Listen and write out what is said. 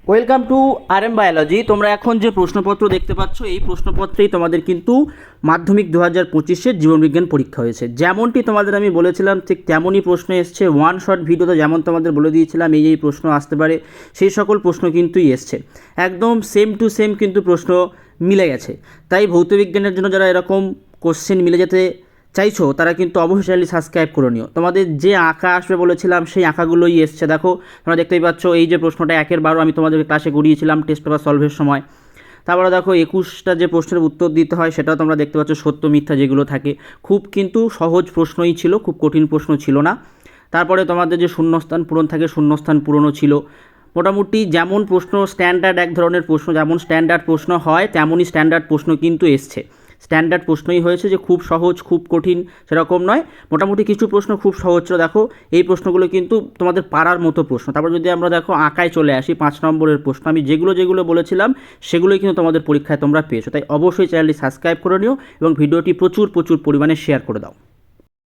Welcome to RM biology. তোমরা এখন যে প্রশ্নপত্র দেখতে পাচ্ছ এই প্রশ্নপত্রেই তোমাদের কিন্তু মাধ্যমিক 2025-এর জীবনবিজ্ঞান পরীক্ষা হয়েছে। যেমনটি তোমাদের আমি বলেছিলাম ঠিক তেমনই প্রশ্ন এসছে। ওয়ান শট ভিডিওতে যেমন তোমাদের বলে দিয়েছিলাম এই প্রশ্ন আসতে পারে, সেই সকল প্রশ্ন কিন্তুই এসছে। একদম সেম টু সেম কিন্তু প্রশ্ন মিলে গেছে। তাই ভৌতবিজ্ঞানের জন্য যারা এরকম কোশ্চেন মিলে যেতে চাইছো তারা কিন্তু অবশ্যই চ্যানেলটি সাবস্ক্রাইব করে নিও। তোমাদের যে আঁকা আসবে বলেছিলাম সেই আঁকাগুলোই এসছে। দেখো তোমরা দেখতেই পাচ্ছ এই যে প্রশ্নটা 1/12 আমি তোমাদেরকে ক্লাসে করিয়েছিলাম টেস্ট পেপার সলভের সময়। তারপরে দেখো 21টা যে প্রশ্নের উত্তর দিতে হয় সেটাও তোমরা দেখতে পাচ্ছ, সত্য মিথ্যা যেগুলো থাকে। খুব কিন্তু সহজ প্রশ্নই ছিল, খুব কঠিন প্রশ্ন ছিল না। তারপরে তোমাদের যে শূন্যস্থান পূরণ থাকে শূন্যস্থান পূরণও ছিল। মোটামুটি যেমন প্রশ্ন স্ট্যান্ডার্ড, এক ধরনের প্রশ্ন যেমন স্ট্যান্ডার্ড প্রশ্ন হয় তেমনই স্ট্যান্ডার্ড প্রশ্ন কিন্তু এসছে। স্ট্যান্ডার্ড প্রশ্নই হয়েছে, যে খুব সহজ খুব কঠিন সেরকম নয়। মোটামুটি কিছু প্রশ্ন খুব সহজ ছিল। দেখো এই প্রশ্নগুলো কিন্তু তোমাদের পারার মতো প্রশ্ন। তারপর যদি আমরা দেখো আঁকায় চলে আসি, 5 নম্বরের প্রশ্ন আমি যেগুলো বলেছিলাম সেগুলোই কিন্তু তোমাদের পরীক্ষায় তোমরা পেয়েছো। তাই অবশ্যই চ্যানেলটি সাবস্ক্রাইব করে নিও এবং ভিডিওটি প্রচুর পরিমাণে শেয়ার করে দাও।